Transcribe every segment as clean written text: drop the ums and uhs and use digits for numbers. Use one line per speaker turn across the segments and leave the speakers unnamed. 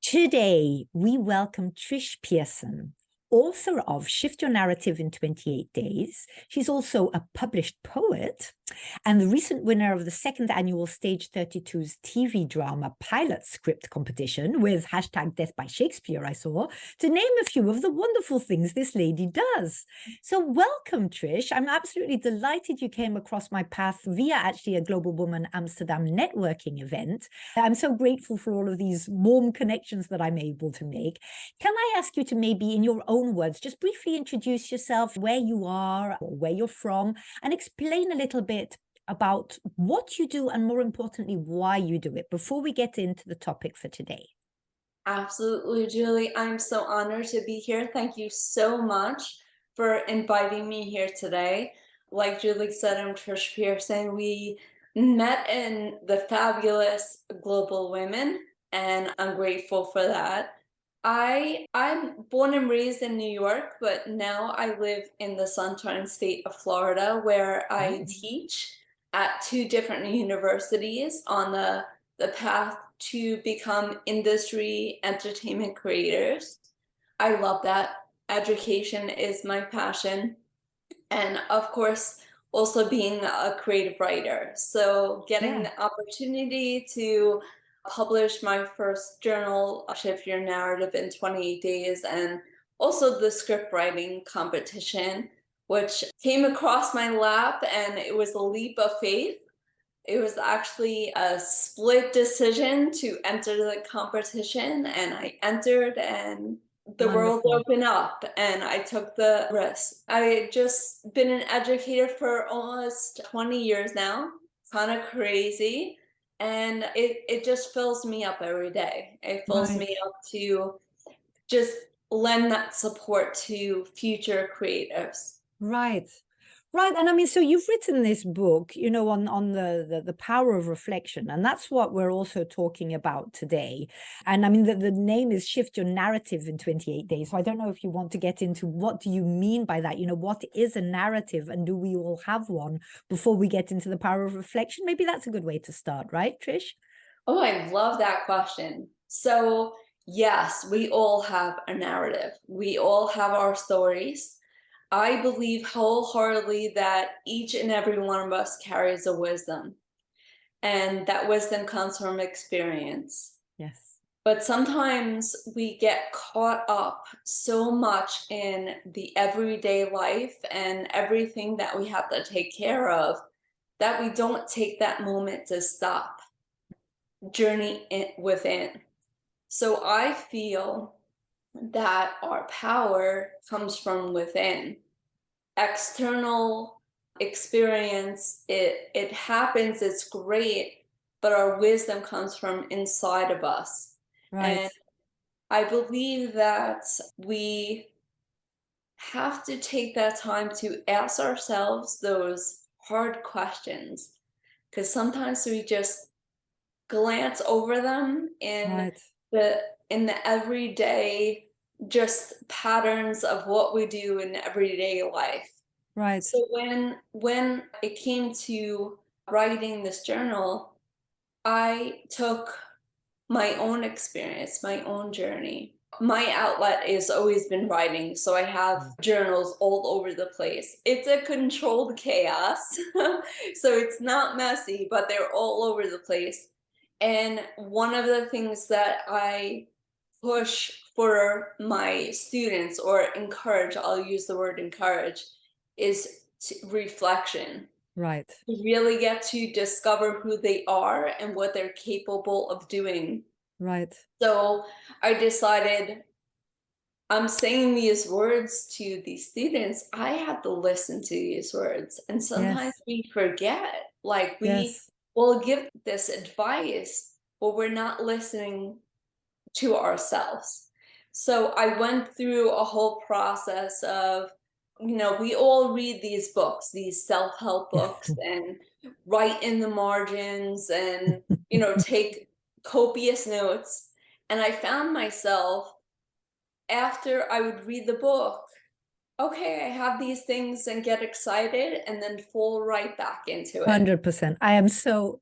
Today, we welcome Thrisha Persen, author of Shift Your Narrative in 28 Days. She's also a published poet and the recent winner of the second annual Stage 32's TV drama pilot script competition with hashtag Death by Shakespeare, I saw, to name a few of the wonderful things this lady does. So welcome, Trish. I'm absolutely delighted you came across my path via actually a Global Woman Amsterdam networking event. I'm so grateful for all of these warm connections that I'm able to make. Can I ask you to maybe, in your own words, just briefly introduce yourself, where you are, or where you're from, and explain a little bit about what you do and, more importantly, why you do it before we get into the topic for today?
Absolutely, Julie. I'm so honored to be here. Thank you so much for inviting me here today. Like Julie said, I'm Thrisha Persen. We met in the fabulous Global Women, and I'm grateful for that. I'm born and raised in New York, but now I live in the Sunshine State of Florida, where I teach at two different universities on the path to become industry entertainment creators. I love that. Education is my passion. And of course, also being a creative writer. So getting
Yeah.
the opportunity to publish my first journal, Shift Your Narrative in 28 Days, and also the script writing competition, which came across my lap, and it was a leap of faith. It was actually a split decision to enter the competition, and I entered, and the world
Wonderful.
opened up, and I took the risk. I just been an educator for almost 20 years now, kind of crazy, and it just fills me up every day. It fills
Right.
me up to just lend that support to future creatives.
Right. Right. And I mean, so you've written this book, on the power of reflection. And that's what we're also talking about today. And I mean, the name is Shift Your Narrative in 28 Days. So I don't know if you want to get into what do you mean by that? What is a narrative, and do we all have one, before we get into the power of reflection? Maybe that's a good way to start, right, Trish?
Oh, I love that question. So, yes, we all have a narrative. We all have our stories. I believe wholeheartedly that each and every one of us carries a wisdom, and that wisdom comes from experience.
Yes.
But sometimes we get caught up so much in the everyday life and everything that we have to take care of that we don't take that moment to stop, journey within. So I feel that our power comes from within. External experience, it happens, it's great, but our wisdom comes from inside of us.
Right.
And I believe that we have to take that time to ask ourselves those hard questions, because sometimes we just glance over them
Right.
the in the everyday just patterns of what we do in everyday life.
Right.
So when it came to writing this journal, I took my own experience, my own journey. My outlet has always been writing, so I have journals all over the place. It's a controlled chaos, so it's not messy, but they're all over the place. And one of the things that I push for my students, or encourage, I'll use the word encourage, is reflection.
Right.
To really get to discover who they are and what they're capable of doing.
Right.
So I decided, I'm saying these words to these students, I have to listen to these words. And sometimes
Yes.
we forget, like we
Yes.
will give this advice, but we're not listening to ourselves. So I went through a whole process of, we all read these books, these self-help books, and write in the margins and, take copious notes. And I found myself, after I would read the book, okay, I have these things, and get excited and then fall right back into it.
100%. I am so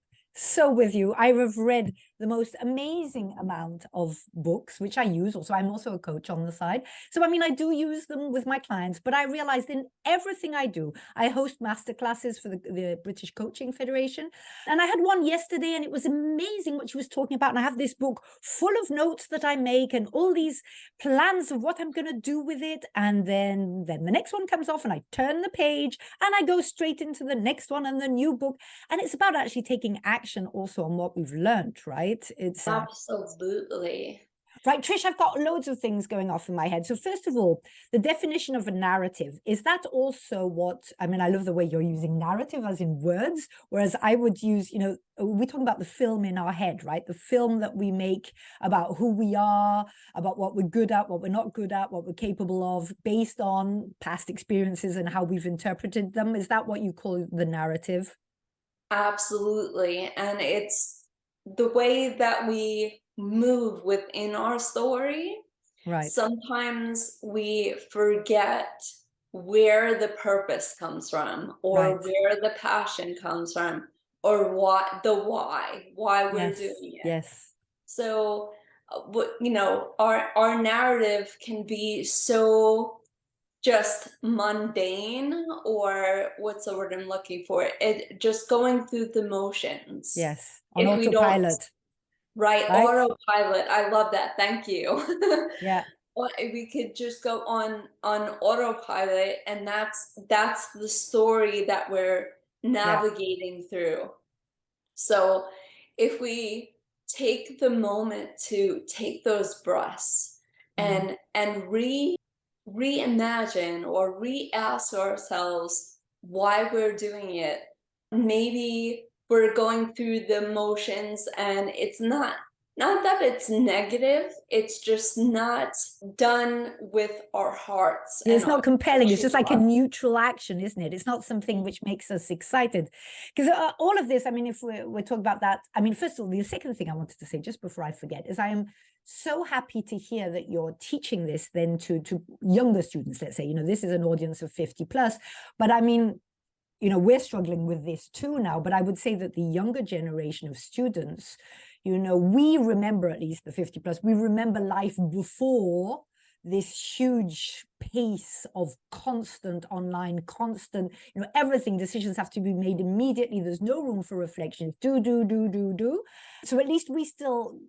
with you. I have read the most amazing amount of books, which I use. Also, I'm also a coach on the side. So, I mean, I do use them with my clients, but I realized in everything I do, I host masterclasses for the British Coaching Federation. And I had one yesterday, and it was amazing what she was talking about. And I have this book full of notes that I make and all these plans of what I'm going to do with it. And then the next one comes off and I turn the page and I go straight into the next one and the new book. And it's about actually taking action also on what we've learned, right? It's
absolutely.
Right, Trish, I've got loads of things going off in my head. So first of all, the definition of a narrative, is that also what, I mean, I love the way you're using narrative as in words, whereas I would use, we're talking about the film in our head, right? The film that we make about who we are, about what we're good at, what we're not good at, what we're capable of, based on past experiences and how we've interpreted them. Is that what you call the narrative?
Absolutely. And it's the way that we move within our story.
Right.
Sometimes we forget where the purpose comes from, or
Right.
where the passion comes from, or why we're
Yes.
doing it.
Yes.
So, our narrative can be so just mundane, or what's the word I'm looking for? It just going through the motions.
Yes. On
If we don't,
autopilot.
right,
Right?
autopilot. I love that. Thank you.
Yeah.
We could just go on autopilot, and that's the story that we're navigating through. So if we take the moment to take those breaths and reimagine or re-ask ourselves why we're doing it. Maybe we're going through the motions and it's not that it's negative, it's just not done with our hearts.
It's
And
not compelling. It's just like a
our-
neutral action, isn't it? It's not something which makes us excited. Because all of this, I mean, if we're talking about that, I mean, first of all, the second thing I wanted to say, just before I forget, is I am so happy to hear that you're teaching this then to younger students, let's say, this is an audience of 50 plus. But I mean, we're struggling with this too now, but I would say that the younger generation of students, we remember, at least the 50 plus, we remember life before this huge pace of constant online, constant, everything, decisions have to be made immediately. There's no room for reflections. Do. So at least we still,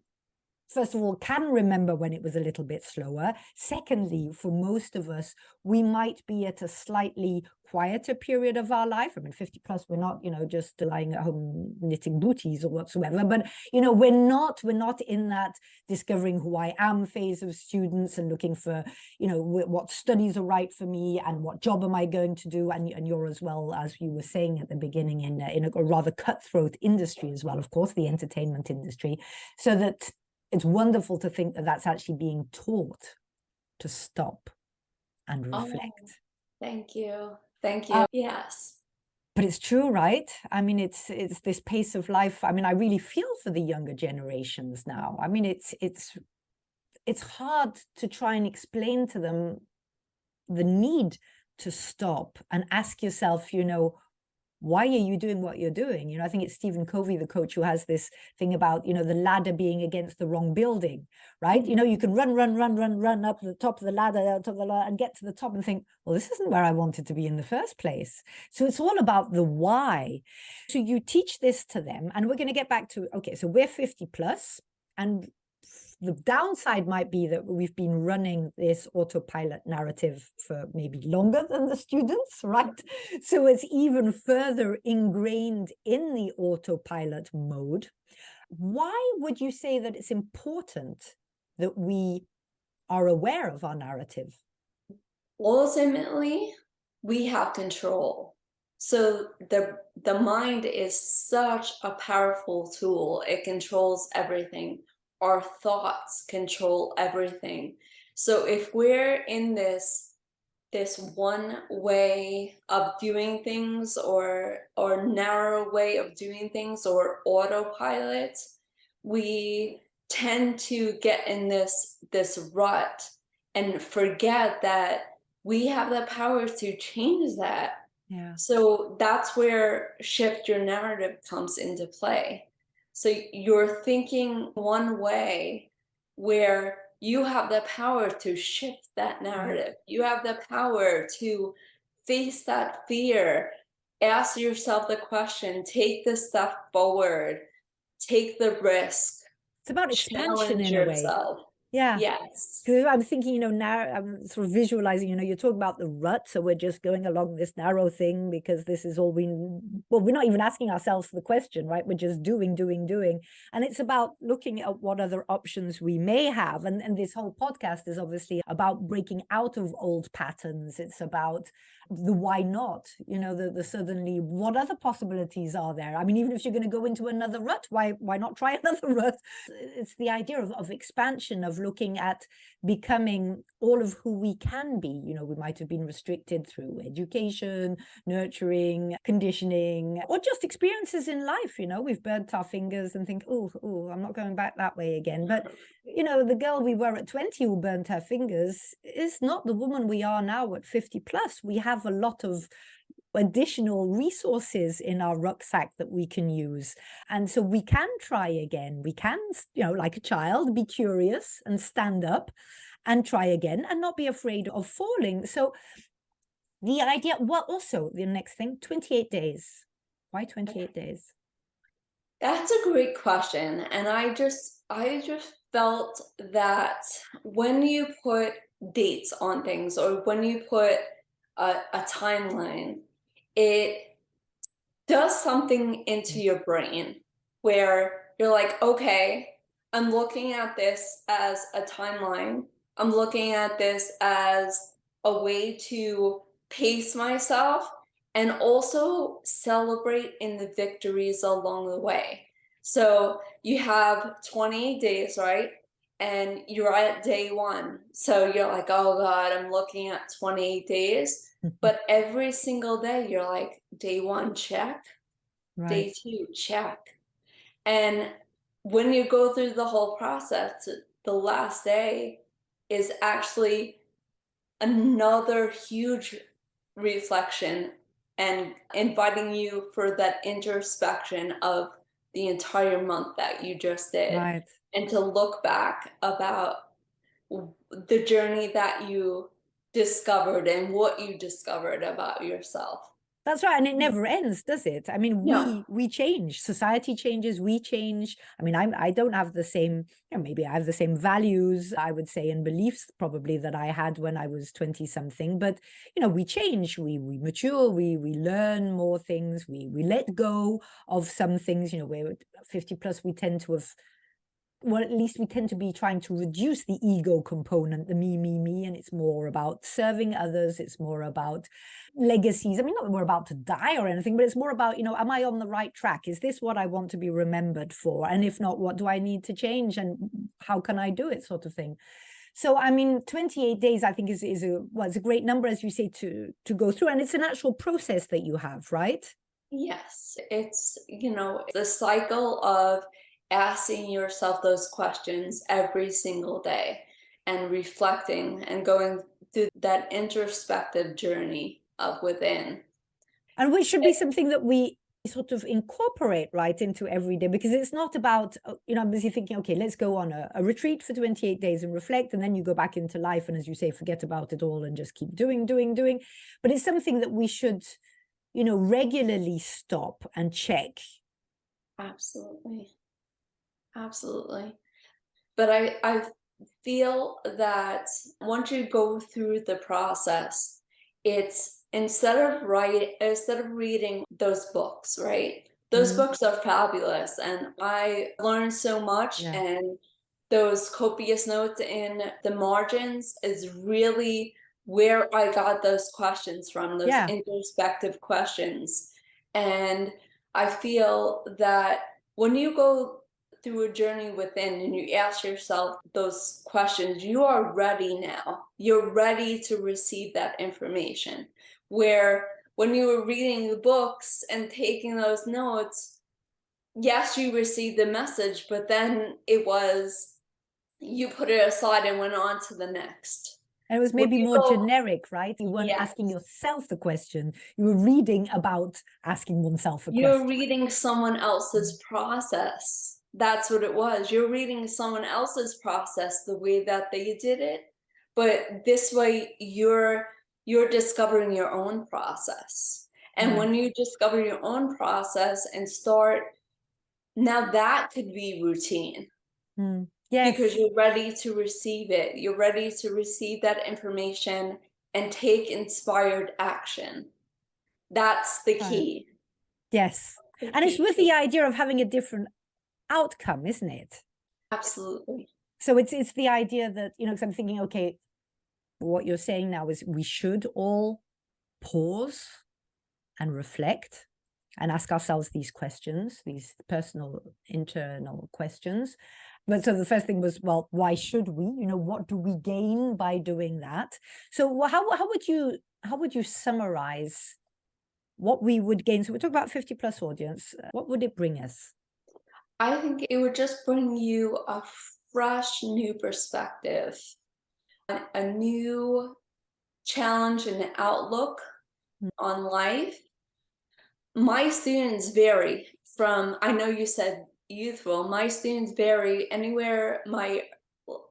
first of all, can remember when it was a little bit slower. Secondly, for most of us, we might be at a slightly quieter period of our life. I mean, 50 plus, we're not, just lying at home knitting booties or whatsoever. But, we're not in that discovering who I am phase of students and looking for, what studies are right for me and what job am I going to do. And you're, as well, as you were saying at the beginning, in a rather cutthroat industry as well, of course, the entertainment industry. So that it's wonderful to think that that's actually being taught to stop and reflect.
Thank you. Thank you. Yes.
But it's true, right? I mean, it's this pace of life. I mean, I really feel for the younger generations now. I mean, it's hard to try and explain to them the need to stop and ask yourself, why are you doing what you're doing? I think it's Stephen Covey, the coach, who has this thing about, the ladder being against the wrong building, right? You can run up the top of the ladder, and get to the top and think, well, this isn't where I wanted to be in the first place. So it's all about the why. So you teach this to them, and we're going to get back to, okay, so we're 50 plus, and the downside might be that we've been running this autopilot narrative for maybe longer than the students, right? So it's even further ingrained in the autopilot mode. Why would you say that it's important that we are aware of our narrative?
Ultimately, we have control. So the mind is such a powerful tool. It controls everything. Our thoughts control everything. So if we're in this one way of doing things, or narrow way of doing things, or autopilot, we tend to get in this rut and forget that we have the power to change that.
Yeah.
So that's where shift your narrative comes into play. So you're thinking one way where you have the power to shift that narrative. You have the power to face that fear, ask yourself the question, take the step forward, take the risk,
It's about expansion
challenge
in a way.
yourself.
Yeah.
Yes.
Because I'm thinking, now I'm sort of visualizing, you're talking about the rut. So we're just going along this narrow thing because this is all we're not even asking ourselves the question, right? We're just doing. And it's about looking at what other options we may have. And this whole podcast is obviously about breaking out of old patterns. It's about the why not, the suddenly, what other possibilities are there? I mean, even if you're going to go into another rut, why not try another rut? It's the idea of expansion, of looking at becoming all of who we can be. We might have been restricted through education, nurturing, conditioning, or just experiences in life. We've burnt our fingers and think, oh, I'm not going back that way again. But the girl we were at 20 who burnt her fingers is not the woman we are now at 50 plus. We have a lot of additional resources in our rucksack that we can use. And so we can try again. We can, like a child, be curious and stand up and try again and not be afraid of falling. So the idea, well, also the next thing, 28 days. Why 28 days?
That's a great question. And I just felt that when you put dates on things, or when you put a timeline, it does something into your brain where you're like, okay, I'm looking at this as a timeline. I'm looking at this as a way to pace myself and also celebrate in the victories along the way. So you have 28 days, right? And you're at day one. So you're like, oh God, I'm looking at 28 days. But every single day, you're like, day one, check.
Right.
Day two, check. And when you go through the whole process, the last day is actually another huge reflection and inviting you for that introspection of the entire month that you just did.
Right.
And to look back about the journey that you discovered and what you discovered about yourself.
That's right. And it never ends, does it? I mean,
No.
we change, society changes, we change. I mean, I don't have the same, maybe I have the same values, I would say, and beliefs probably that I had when I was 20 something, but we change, we mature, we learn more things, we let go of some things. We're 50 plus, we tend to have, well, at least we tend to be trying to reduce the ego component, the me, and it's more about serving others. It's more about legacies. I mean, not that we're about to die or anything, but it's more about, am I on the right track? Is this what I want to be remembered for? And if not, what do I need to change? And how can I do it, sort of thing? So, I mean, 28 days, I think is it's a great number, as you say, to go through. And it's an actual process that you have, right?
Yes, it's, the cycle of asking yourself those questions every single day and reflecting and going through that introspective journey of within.
And which should be something that we sort of incorporate right into every day, because it's not about, I'm busy thinking, okay, let's go on a retreat for 28 days and reflect, and then you go back into life and, as you say, forget about it all and just keep doing. But it's something that we should, regularly stop and check.
Absolutely. But I feel that once you go through the process, it's instead of reading those books, right? Those books are fabulous, and I learned so much.
Yeah.
And those copious notes in the margins is really where I got those questions from, those introspective questions. And I feel that when you go through a journey within and you ask yourself those questions, you are ready now. You're ready to receive that information. Where when you were reading the books and taking those notes, yes, you received the message, but then it was, you put it aside and went on to the next.
And it was
When
maybe
you
more
go,
generic, right? You weren't
yeah,
asking yourself the question. You were reading about asking oneself a
you're
question.
reading someone else's process. That's what it was. You're reading someone else's process the way that they did it, but this way you're discovering your own process. And
Right.
when you discover your own process and start, now that could be routine because
Yes.
you're ready to receive it. You're ready to receive that information and take inspired action. That's the
Right.
key.
Yes.
The
And it's
key
with
to
the idea of having a different outcome, isn't it?
absolutely.
So it's the idea that, because I'm thinking, okay, what you're saying now is we should all pause and reflect and ask ourselves these questions, these personal, internal questions. But so the first thing was, well, why should we? What do we gain by doing that? So how would you summarize what we would gain? So we're talking about 50 plus audience. What would it bring us?
I think it would just bring you a fresh new perspective, a new challenge and outlook
Mm.
on life. My students vary from, I know you said youthful, my students vary anywhere. My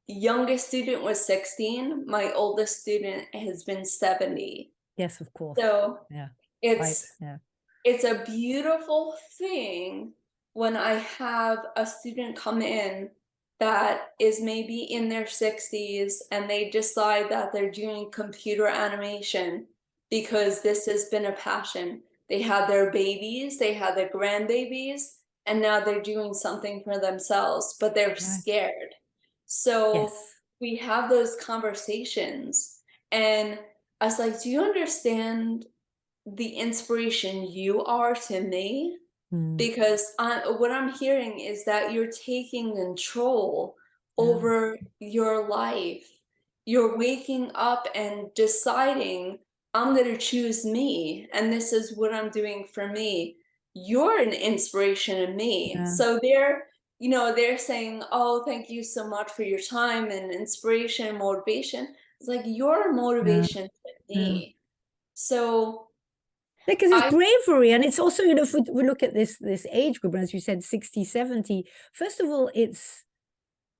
youngest student was 16, my oldest student has been 70.
Yes, of course.
So
Yeah. Right.
it's
Yeah.
it's a beautiful thing when I have a student come in that is maybe in their 60s and they decide that they're doing computer animation because this has been a passion. They had their babies, they had their grandbabies, and now they're doing something for themselves, but they're
Right.
scared. So
Yes.
we have those conversations, and I was like, do you understand the inspiration you are to me?
Mm.
Because what I'm hearing is that you're taking control
Yeah.
over your life. You're waking up and deciding, I'm going to choose me, and this is what I'm doing for me. You're an inspiration to me.
Yeah.
So they're saying, oh, thank you so much for your time and inspiration and motivation. It's like you're a
Yeah.
motivation to
Yeah.
me. So
Because it's
I
bravery, and it's also, if we look at this age group, and as you said, 60, 70, first of all, it's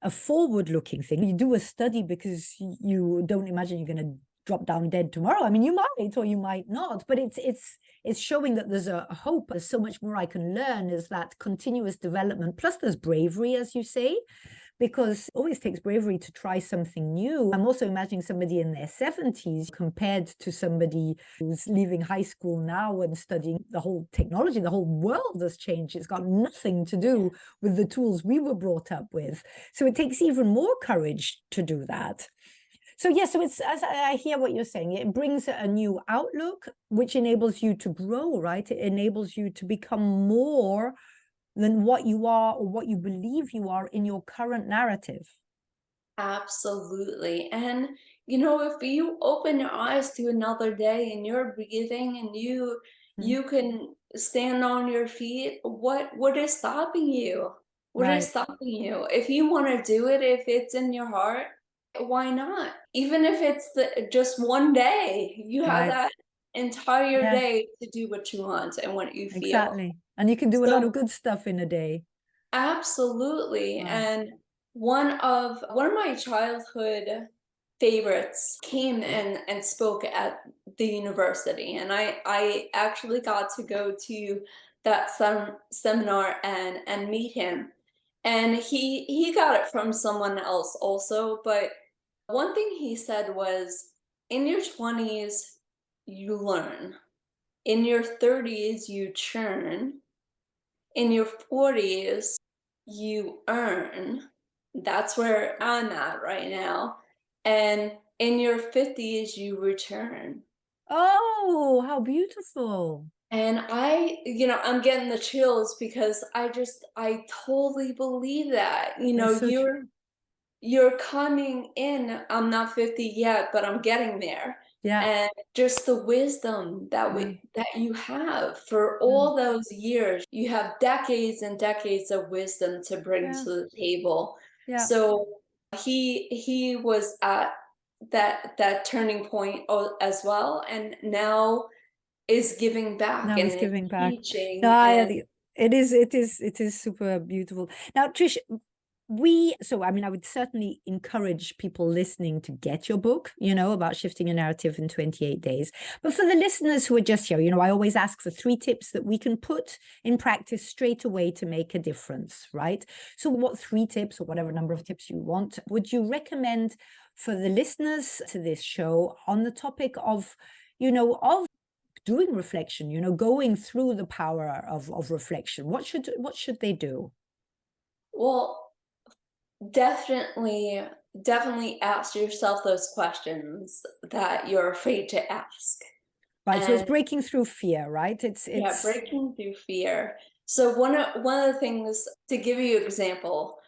a forward-looking thing. You do a study because you don't imagine you're going to drop down dead tomorrow. I mean, you might or you might not, but it's showing that there's a hope. There's so much more I can learn. Is that continuous development. Plus, there's bravery, as you say, because it always takes bravery to try something new. I'm also imagining somebody in their 70s compared to somebody who's leaving high school now and studying the whole technology. The whole world has changed. It's got nothing to do with the tools we were brought up with. So it takes even more courage to do that. So yeah, so it's, as I hear what you're saying, it brings a new outlook, which enables you to grow, right? It enables you to become more than what you are or what you believe you are in your current narrative.
absolutely. And if you open your eyes to another day and you're breathing and you
Mm.
you can stand on your feet, what is stopping you? What is
Right,
stopping you? If you want to do it, if it's in your heart, why not? Even if it's just one day, you have
right.
that entire
Yeah,
day to do what you want and what you feel.
exactly. And you can do a lot of
So
good stuff in a day.
absolutely.
Wow.
And one of my childhood favorites came and spoke at the university, and I actually got to go to that seminar and meet him. And he got it from someone else also, but one thing he said was, in your 20s you learn, in your 30s you churn, in your 40s you earn. That's where I'm at right now. And in your 50s you return.
Oh, how beautiful.
And I'm getting the chills because I totally believe that.
That's so true.
You're coming in. I'm not 50 yet, but I'm getting there.
Yeah,
And just the wisdom
yeah,
that you have for
yeah,
all those years, you have decades and decades of wisdom to bring
yeah,
to the table.
yeah.
So he was at that turning point as well, and now is giving back
Now
and
he's
is
giving back. No,
teaching. And
it is super beautiful. Now, Trish, so I mean, I would certainly encourage people listening to get your book, about shifting your narrative in 28 days. But for the listeners who are just here, I always ask for 3 tips that we can put in practice straight away to make a difference, right? So what 3 tips, or whatever number of tips you want, would you recommend for the listeners to this show on the topic of, of doing reflection, going through the power of reflection? What should they do?
well, definitely ask yourself those questions that you're afraid to ask.
Right. So it's
And
breaking through fear, right?
yeah, breaking through fear. So one of the things, to give you an example,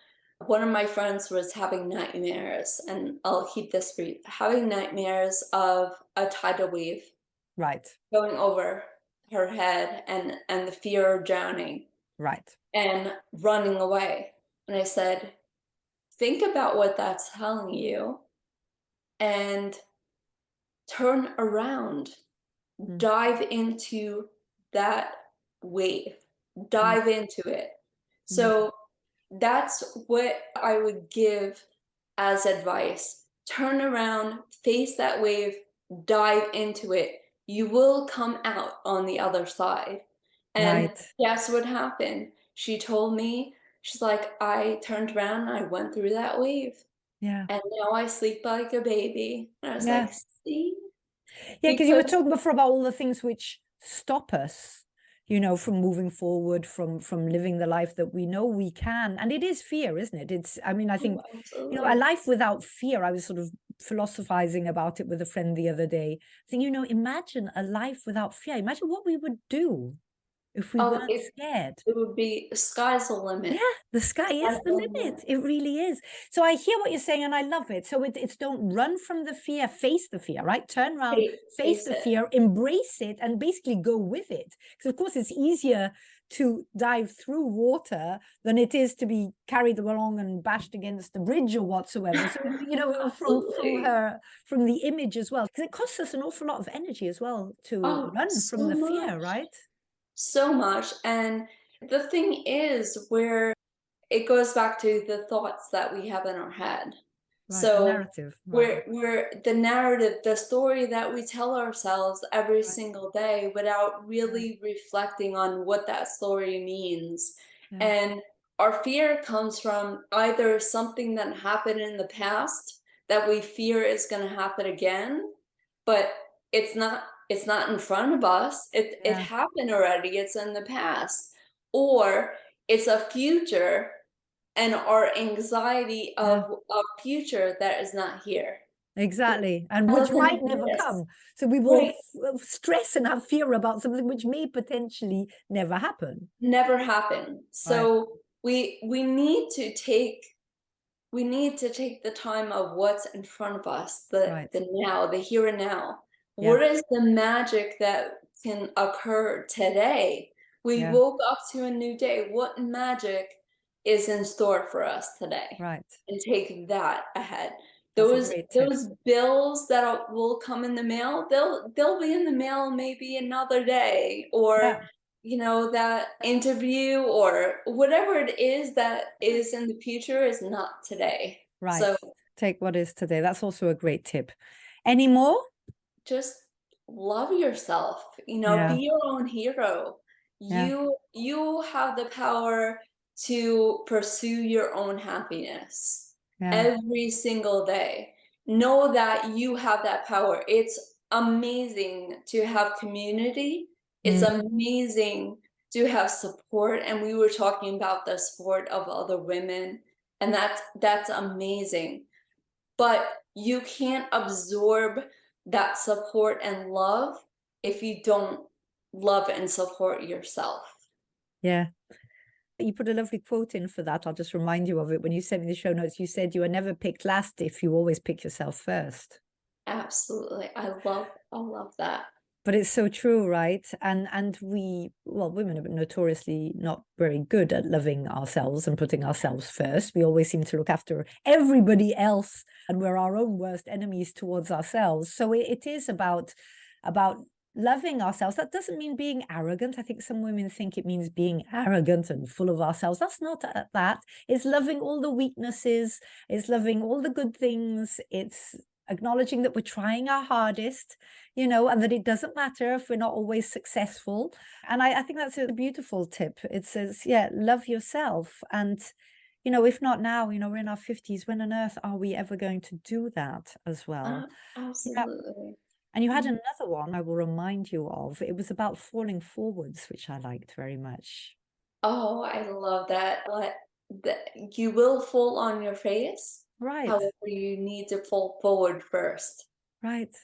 one of my friends was having nightmares, and I'll keep this brief, having nightmares of a tidal wave
right,
going over her head, and the fear of drowning
right,
and running away. And I said, think about what that's telling you and turn around,
mm,
dive into that wave,
mm,
dive into it.
mm,
So that's what I would give as advice. Turn around, face that wave, dive into it. You will come out on the other side. And
right.
guess what happened? She told me, she's like, I turned around and I went through that wave.
Yeah,
And now I sleep like a baby. And I was
yeah,
like, see?
yeah. Because you were
Because
talking before about all the things which stop us, from moving forward, from living the life that we know we can. And it is fear, isn't it? I mean, I
oh,
think, a
absolutely.
life without fear. I was sort of philosophizing about it with a friend the other day. Saying, imagine a life without fear. Imagine what we would do if we
Oh,
weren't
it
scared.
it would be sky's the
Yeah,
limit.
the sky is
Sky's
the
the
limit.
limit.
It really is. So I hear what you're saying and I love it. So it's don't run from the fear, face the fear, right? Turn around, face
Face
the
it.
fear, embrace it, and basically go with it. Because of course it's easier to dive through water than it is to be carried along and bashed against the bridge or whatsoever. So,
Absolutely.
from the image as well. Because it costs us an awful lot of energy as well to
Oh,
run from
so
the fear,
much.
right?
So much. And the thing is, where it goes back to the thoughts that we have in our head.
Right. The
So
narrative. Right.
we're the narrative, the story that we tell ourselves every
Right.
single day without
Yeah.
really reflecting on what that story means.
Yeah.
And our fear comes from either something that happened in the past that we fear is going to happen again, but it's not in front of us. It
Yeah.
happened already. It's in the past. Or it's a future and our anxiety
Yeah.
of a future that is not here. That
Exactly. And which
doesn't
might never
exist.
come. So we will
Right.
stress and have fear about something which may potentially never happen.
Never happen.
Right.
So we need to take the time of what's in front of us,
Right.
the now, the here and now.
Yeah.
What is the magic that can occur today? We
Yeah.
woke up to a new day. What magic is in store for us today?
Right.
And take that ahead.
That's a
Those
great tip.
those bills that will come in the mail, they'll be in the mail maybe another day, or
Yeah.
that interview or whatever it is that is in the future is not today.
Right.
So
Take what is today. That's also a great tip. Any more?
just love yourself, be
Yeah.
your own hero.
Yeah.
You have the power to pursue your own happiness
Yeah.
every single day. Know that you have that power. It's amazing to have community. It's
Mm.
amazing to have support, and we were talking about the support of other women, and that's amazing. But you can't absorb that support and love if you don't love and support yourself.
Yeah. You put a lovely quote in for that. I'll just remind you of it. When you sent me the show notes, you said you are never picked last if you always pick yourself first.
Absolutely. I love that.
But it's so true, right? And we, well, women are notoriously not very good at loving ourselves and putting ourselves first. We always seem to look after everybody else, and we're our own worst enemies towards ourselves. So it is about loving ourselves. That doesn't mean being arrogant. I think some women think it means being arrogant and full of ourselves. That's not that. It's loving all the weaknesses. It's loving all the good things. It's acknowledging that we're trying our hardest, and that it doesn't matter if we're not always successful. And I think that's a beautiful tip. It says, yeah, love yourself. And, if not now, we're in our 50s. When on earth are we ever going to do that as well? Yeah.
Absolutely.
And you had
Mhm.
another one I will remind you of. It was about falling forwards, which I liked very much.
Oh, I love that. That you will fall on your face.
Right,
However, you need to fall forward first.
right.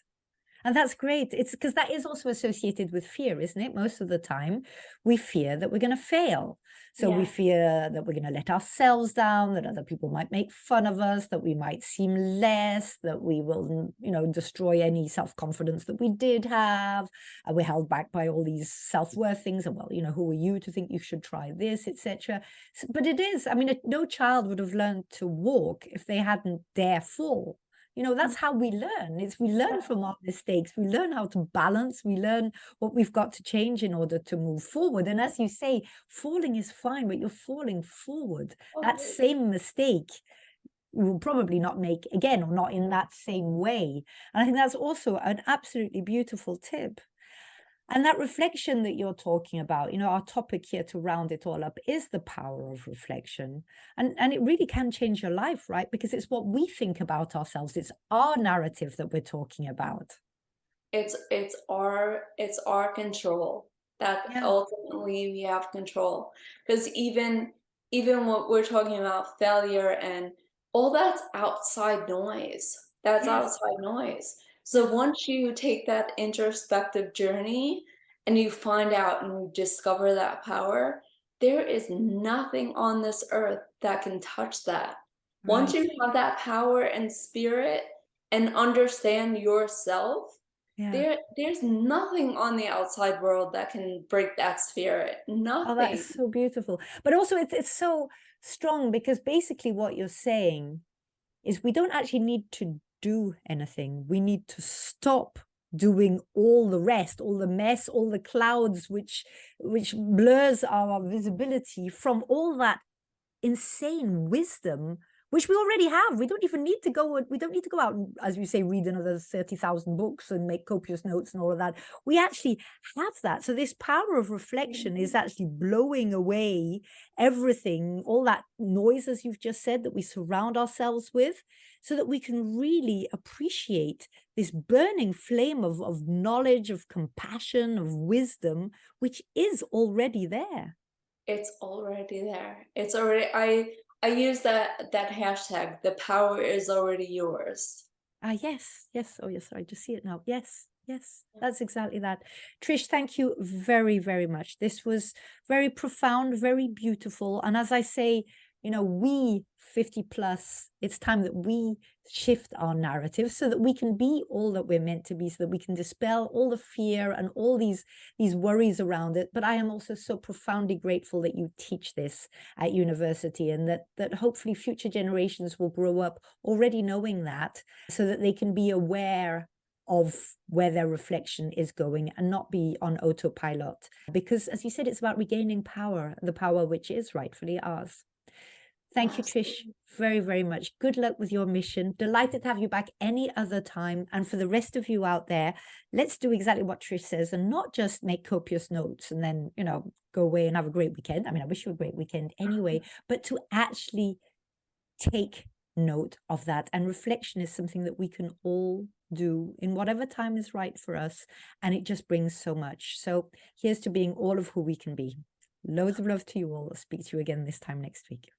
And that's great. It's because that is also associated with fear, isn't it? Most of the time, we fear that we're going to fail. So we
Yeah.
fear that we're going to let ourselves down, that other people might make fun of us, that we might seem less, that we will, destroy any self-confidence that we did have. And we're held back by all these self-worth things. And well, who are you to think you should try this, etc. But it is, I mean, no child would have learned to walk if they hadn't dare fall. That's how we learn. We learn from our mistakes. We learn how to balance. We learn what we've got to change in order to move forward. And as you say, falling is fine, but you're falling forward. That
Oh,
same mistake you will probably not make again, or not in that same way. And I think that's also an absolutely beautiful tip. And that reflection that you're talking about, our topic here to round it all up is the power of reflection. And it really can change your life, right? Because it's what we think about ourselves. It's our narrative that we're talking about.
it's our control that
Yeah.
ultimately we have control. Because even what we're talking about failure and all that's outside noise. That's
Yes.
outside noise. So
Yes.
once you take that introspective journey and you find out and you discover that power, there is nothing on this earth that can touch that. Once
Right.
you have that power and spirit and understand yourself,
Yeah.
there's nothing on the outside world that can break that spirit.
Oh, that is
Nothing.
so beautiful. But also it's so strong because basically what you're saying is we don't actually need to do anything. We need to stop doing all the rest, all the mess, all the clouds, which blurs our visibility from all that insane wisdom, which we already have. We don't even need to go, we don't need to go out and, as you say, read another 30,000 books and make copious notes and all of that. We actually have that. So this power of reflection is actually blowing away everything, all that noise, as you've just said, that we surround ourselves with, so that we can really appreciate this burning flame of knowledge, of compassion, of wisdom, which is already there.
It's already there. It's already I use that hashtag, the power is already yours.
Ah, yes, yes. Oh, yes, I just see it now. Yes, yes, that's exactly that. Trish, thank you very, very much. This was very profound, very beautiful. And as I say, we 50 plus, it's time that we shift our narrative so that we can be all that we're meant to be, so that we can dispel all the fear and all these worries around it. But I am also so profoundly grateful that you teach this at university, and that hopefully future generations will grow up already knowing that, so that they can be aware of where their reflection is going and not be on autopilot. Because as you said, it's about regaining power, the power which is rightfully ours. Thank you, Trish,
Absolutely.
very, very much. Good luck with your mission. Delighted to have you back any other time. And for the rest of you out there, let's do exactly what Trish says and not just make copious notes and then, go away and have a great weekend. I mean, I wish you a great weekend anyway, but to actually take note of that. And reflection is something that we can all do in whatever time is right for us. And it just brings so much. So here's to being all of who we can be. Loads of love to you all. I'll speak to you again this time next week.